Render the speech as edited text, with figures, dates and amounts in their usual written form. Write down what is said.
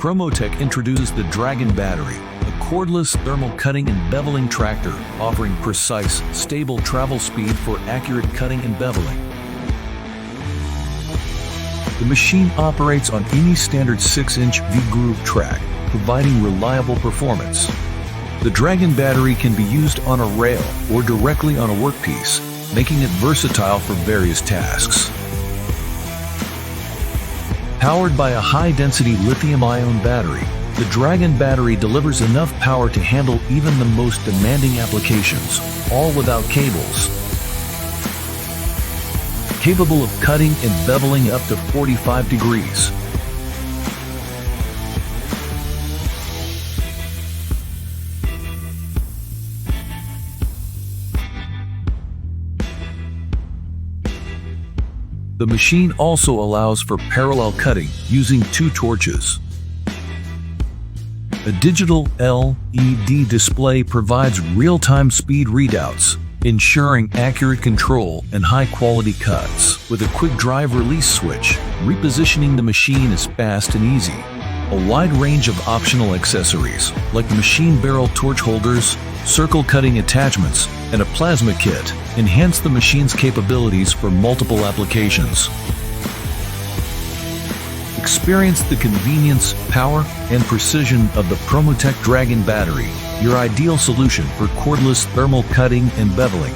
Promotech introduces the Dragon Battery, a cordless thermal cutting and beveling tractor offering precise, stable travel speed for accurate cutting and beveling. The machine operates on any standard 6-inch V-groove track, providing reliable performance. The Dragon Battery can be used on a rail or directly on a workpiece, making it versatile for various tasks. Powered by a high-density lithium-ion battery, the Dragon Battery delivers enough power to handle even the most demanding applications, all without cables. Capable of cutting and beveling up to 45 degrees. The machine also allows for parallel cutting using 2 torches. A digital LED display provides real-time speed readouts, ensuring accurate control and high-quality cuts. With a quick drive release switch, repositioning the machine is fast and easy. A wide range of optional accessories, like machine barrel torch holders, circle cutting attachments, and a plasma kit, enhance the machine's capabilities for multiple applications. Experience the convenience, power, and precision of the Promotech Dragon Battery, your ideal solution for cordless thermal cutting and beveling.